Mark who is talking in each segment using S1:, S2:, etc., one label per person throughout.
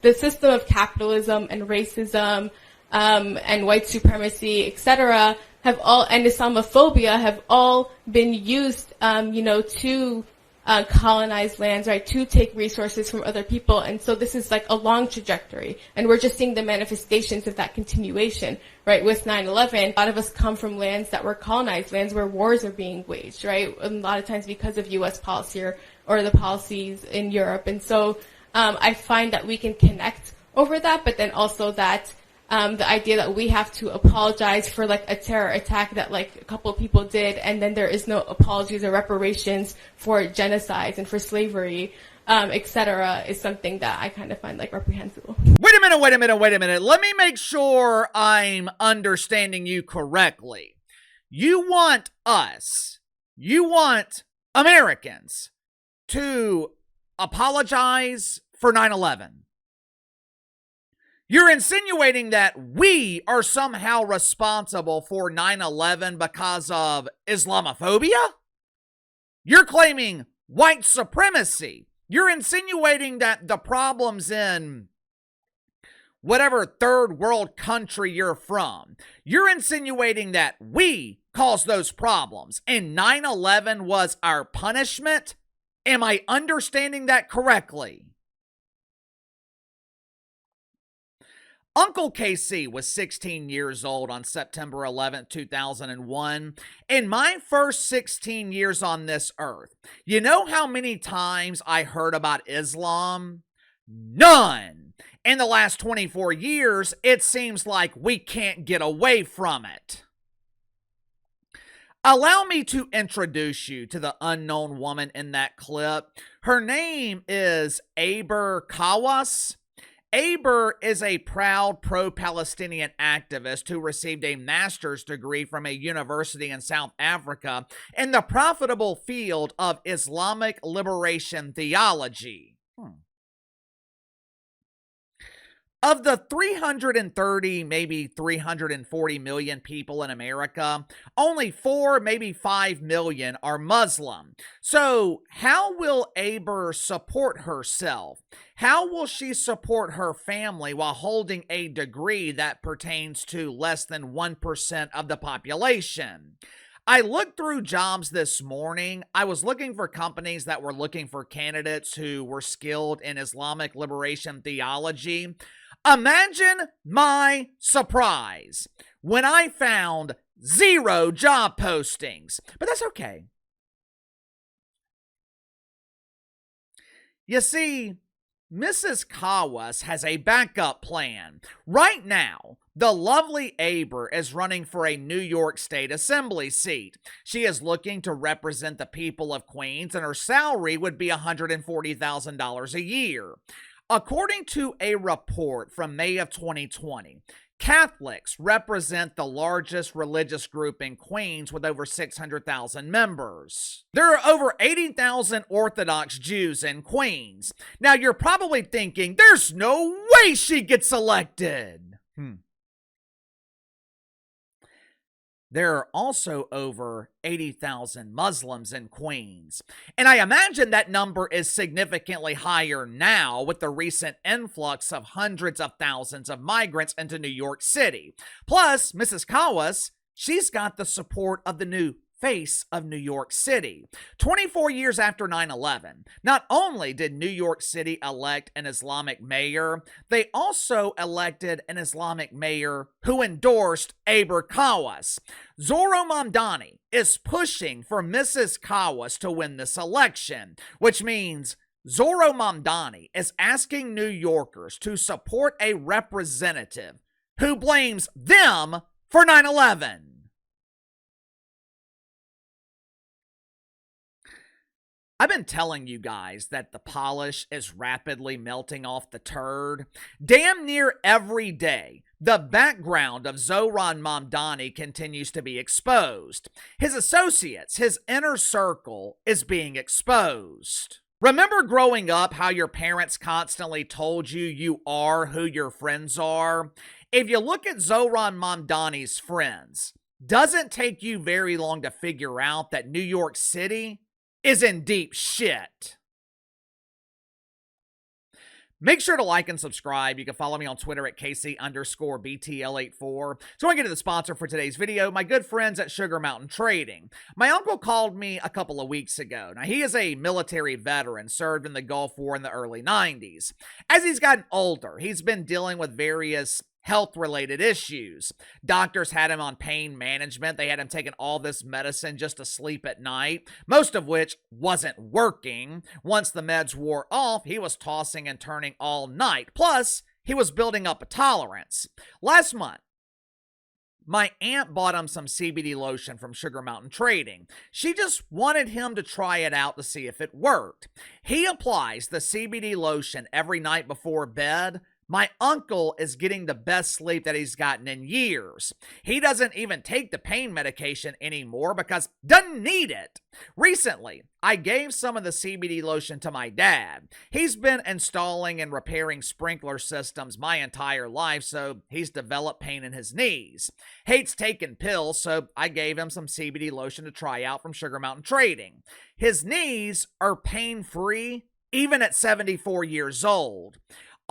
S1: The system of capitalism and racism and white supremacy, etc., have all, and Islamophobia have all been used, to colonize lands, right, to take resources from other people. And so this is like a long trajectory. And we're just seeing the manifestations of that continuation, right, with 9/11. A lot of us come from lands that were colonized, lands where wars are being waged, right, a lot of times because of U.S. policy or the policies in Europe. And so I find that we can connect over that, but then also that the idea that we have to apologize for like a terror attack that like a couple of people did, and then there is no apologies or reparations for genocides and for slavery, etc., is something that I kind of find like reprehensible.
S2: Wait a minute. Let me make sure I'm understanding you correctly. You want Americans to apologize for 9/11. You're insinuating that we are somehow responsible for 9/11 because of Islamophobia? You're claiming white supremacy. You're insinuating that the problems in whatever third world country you're from, you're insinuating that we caused those problems and 9/11 was our punishment? Am I understanding that correctly? Uncle KC was 16 years old on September 11th, 2001. In my first 16 years on this earth, you know how many times I heard about Islam? None. In the last 24 years, it seems like we can't get away from it. Allow me to introduce you to the unknown woman in that clip. Her name is Aber Kawas. Aber is a proud pro-Palestinian activist who received a master's degree from a university in South Africa in the profitable field of Islamic liberation theology. Of the 330, maybe 340 million people in America, only 4, maybe 5 million are Muslim. So how will Aber support herself? How will she support her family while holding a degree that pertains to less than 1% of the population? I looked through jobs this morning. I was looking for companies that were looking for candidates who were skilled in Islamic liberation theology. Imagine my surprise when I found 0 job postings, but that's okay. You see, Mrs. Kawas has a backup plan. Right now, the lovely Aber is running for a New York State Assembly seat. She is looking to represent the people of Queens, and her salary would be $140,000 a year. According to a report from May of 2020, Catholics represent the largest religious group in Queens with over 600,000 members. There are over 80,000 Orthodox Jews in Queens. Now you're probably thinking, there's no way she gets elected. There are also over 80,000 Muslims in Queens. And I imagine that number is significantly higher now with the recent influx of hundreds of thousands of migrants into New York City. Plus, Mrs. Kawas, she's got the support of the new face of New York City. 24 years after 9/11, not only did New York City elect an Islamic mayor, they also elected an Islamic mayor who endorsed Aber Kawas. Zohran Mamdani is pushing for Mrs. Kawas to win this election, which means Zohran Mamdani is asking New Yorkers to support a representative who blames them for 9/11. I've been telling you guys that the polish is rapidly melting off the turd. Damn near every day, the background of Zohran Mamdani continues to be exposed. His associates, his inner circle, is being exposed. Remember growing up how your parents constantly told you you are who your friends are? If you look at Zohran Mamdani's friends, doesn't take you very long to figure out that New York City is in deep shit. Make sure to like and subscribe. You can follow me on Twitter at KC_BTL84. So I get to the sponsor for today's video, my good friends at Sugar Mountain Trading. My uncle called me a couple of weeks ago. Now, he is a military veteran, served in the Gulf War in the early 90s. As he's gotten older, he's been dealing with various health-related issues. Doctors had him on pain management. They had him taking all this medicine just to sleep at night, most of which wasn't working. Once the meds wore off, he was tossing and turning all night. Plus, he was building up a tolerance. Last month, my aunt bought him some CBD lotion from Sugar Mountain Trading. She just wanted him to try it out to see if it worked. He applies the CBD lotion every night before bed. My uncle is getting the best sleep that he's gotten in years. He doesn't even take the pain medication anymore because doesn't need it. Recently, I gave some of the CBD lotion to my dad. He's been installing and repairing sprinkler systems my entire life, so he's developed pain in his knees. Hates taking pills, so I gave him some CBD lotion to try out from Sugar Mountain Trading. His knees are pain-free even at 74 years old.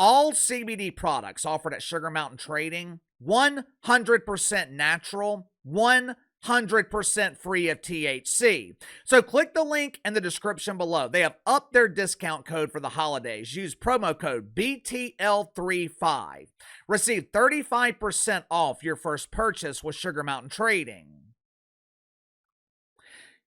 S2: All CBD products offered at Sugar Mountain Trading, 100% natural, 100% free of THC. So click the link in the description below. They have upped their discount code for the holidays. Use promo code BTL35. Receive 35% off your first purchase with Sugar Mountain Trading.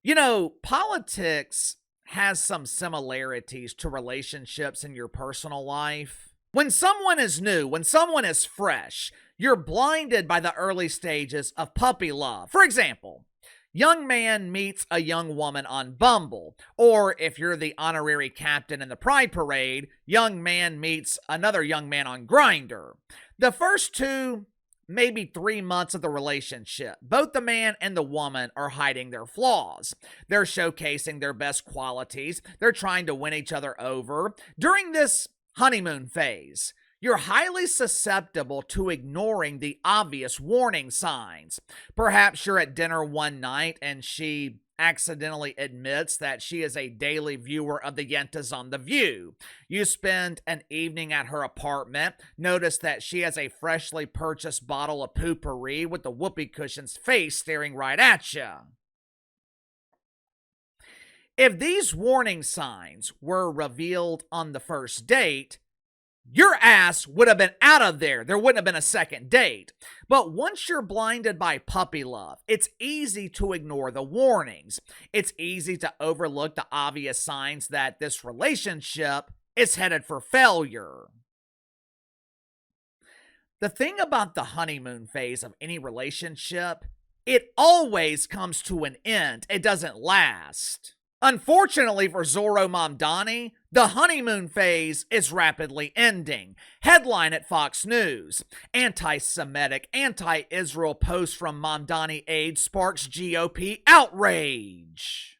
S2: You know, politics has some similarities to relationships in your personal life. When someone is new, when someone is fresh, you're blinded by the early stages of puppy love. For example, young man meets a young woman on Bumble. Or if you're the honorary captain in the Pride Parade, young man meets another young man on Grindr. The first 2, maybe 3 months of the relationship, both the man and the woman are hiding their flaws. They're showcasing their best qualities. They're trying to win each other over. During this honeymoon phase, you're highly susceptible to ignoring the obvious warning signs. Perhaps you're at dinner one night and she accidentally admits that she is a daily viewer of the Yentas on The View. You spend an evening at her apartment, notice that she has a freshly purchased bottle of Poopery with the whoopee cushion's face staring right at you. If these warning signs were revealed on the first date, your ass would have been out of there. There wouldn't have been a second date. But once you're blinded by puppy love, it's easy to ignore the warnings. It's easy to overlook the obvious signs that this relationship is headed for failure. The thing about the honeymoon phase of any relationship, it always comes to an end. It doesn't last. Unfortunately for Zohran Mamdani, the honeymoon phase is rapidly ending. Headline at Fox News: Anti-Semitic, anti-Israel post from Mamdani aide sparks GOP outrage.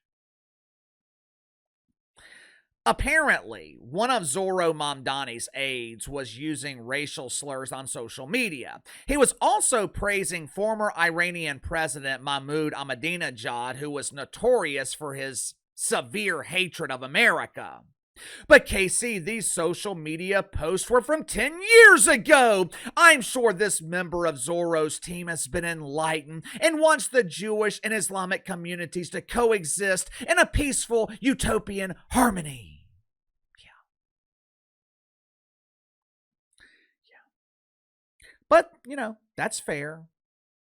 S2: Apparently, one of Zohran Mamdani's aides was using racial slurs on social media. He was also praising former Iranian President Mahmoud Ahmadinejad, who was notorious for his severe hatred of America. But KC, these social media posts were from 10 years ago. I'm sure this member of Zorro's team has been enlightened and wants the Jewish and Islamic communities to coexist in a peaceful, utopian harmony. Yeah. But, that's fair.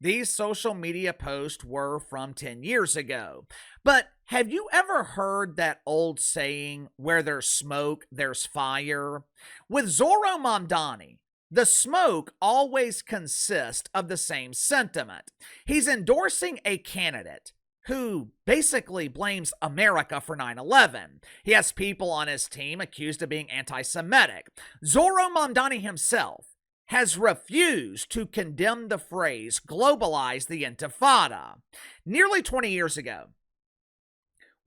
S2: These social media posts were from 10 years ago. But have you ever heard that old saying, where there's smoke, there's fire? With Zohran Mamdani, the smoke always consists of the same sentiment. He's endorsing a candidate who basically blames America for 9/11. He has people on his team accused of being anti-Semitic. Zohran Mamdani himself has refused to condemn the phrase globalize the Intifada. Nearly 20 years ago,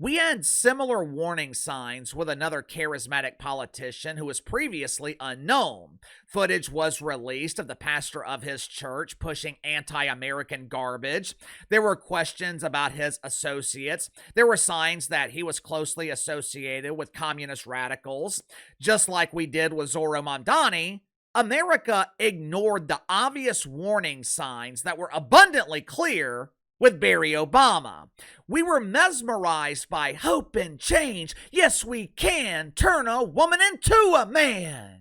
S2: We had similar warning signs with another charismatic politician who was previously unknown. Footage was released of the pastor of his church pushing anti-American garbage. There were questions about his associates. There were signs that he was closely associated with communist radicals. Just like we did with Zohran Mamdani, America ignored the obvious warning signs that were abundantly clear with Barry Obama. We were mesmerized by hope and change. Yes, we can turn a woman into a man.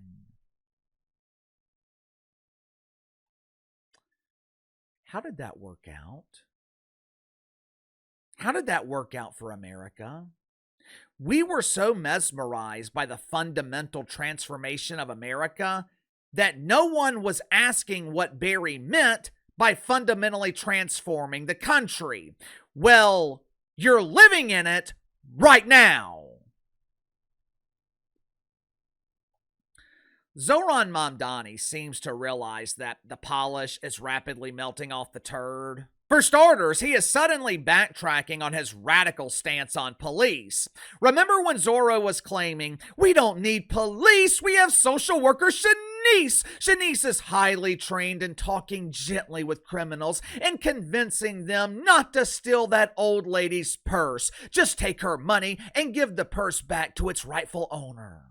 S2: How did that work out? How did that work out for America? We were so mesmerized by the fundamental transformation of America that no one was asking what Barry meant by fundamentally transforming the country. Well, you're living in it right now. Zohran Mamdani seems to realize that the polish is rapidly melting off the turd. For starters, he is suddenly backtracking on his radical stance on police. Remember when Zorro was claiming, "We don't need police, we have social worker Shanice. Shanice is highly trained in talking gently with criminals and convincing them not to steal that old lady's purse. Just take her money and give the purse back to its rightful owner."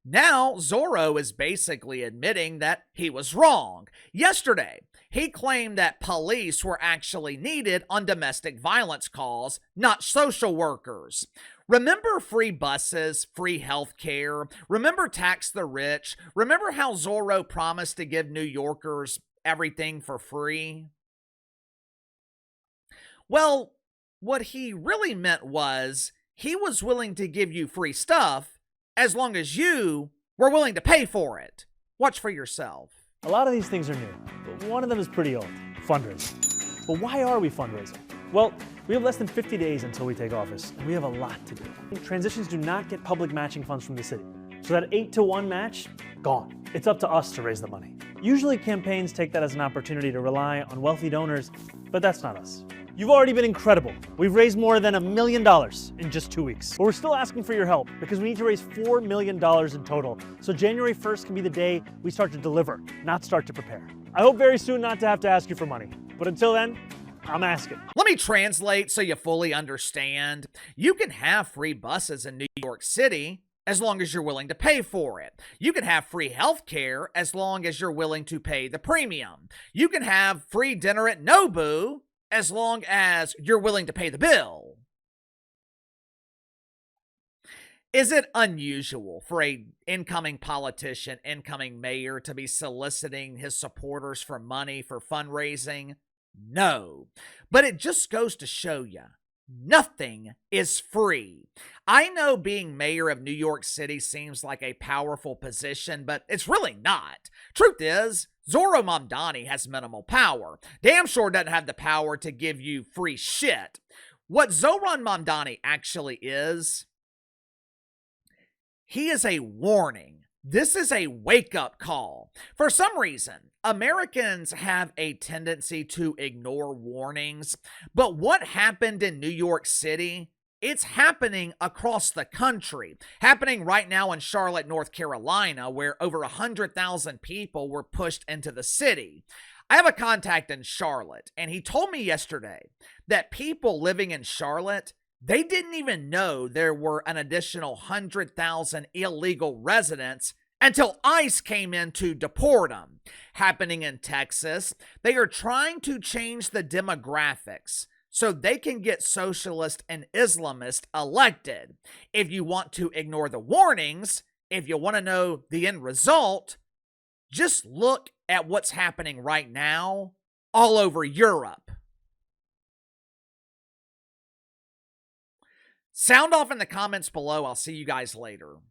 S2: Now, Zorro is basically admitting that he was wrong. Yesterday, he claimed that police were actually needed on domestic violence calls, not social workers. Remember free buses, free health care? Remember tax the rich? Remember how Zorro promised to give New Yorkers everything for free? Well, what he really meant was he was willing to give you free stuff as long as you were willing to pay for it. Watch for yourself.
S3: A lot of these things are new, but one of them is pretty old: fundraising. But why are we fundraising? Well, we have less than 50 days until we take office, and we have a lot to do. Transitions do not get public matching funds from the city, so that 8-to-1 match, gone. It's up to us to raise the money. Usually campaigns take that as an opportunity to rely on wealthy donors, but that's not us. You've already been incredible. We've raised more than $1 million in just 2 weeks. But we're still asking for your help because we need to raise $4 million in total. So January 1st can be the day we start to deliver, not start to prepare. I hope very soon not to have to ask you for money. But until then, I'm asking.
S2: Let me translate so you fully understand. You can have free buses in New York City as long as you're willing to pay for it. You can have free health care as long as you're willing to pay the premium. You can have free dinner at Nobu as long as you're willing to pay the bill. Is it unusual for an incoming politician, incoming mayor, to be soliciting his supporters for money for fundraising? No. But it just goes to show you, nothing is free. I know being mayor of New York City seems like a powerful position, but it's really not. Truth is, Zohran Mamdani has minimal power. Damn sure doesn't have the power to give you free shit. What Zohran Mamdani actually is, he is a warning. This is a wake-up call. For some reason, Americans have a tendency to ignore warnings, but what happened in New York City, it's happening across the country. Happening right now in Charlotte, North Carolina, where over 100,000 people were pushed into the city. I have a contact in Charlotte, and he told me yesterday that people living in Charlotte, they didn't even know there were an additional 100,000 illegal residents until ICE came in to deport them. Happening in Texas, they are trying to change the demographics so they can get socialist and Islamist elected. If you want to ignore the warnings, if you want to know the end result, just look at what's happening right now all over Europe. Sound off in the comments below. I'll see you guys later.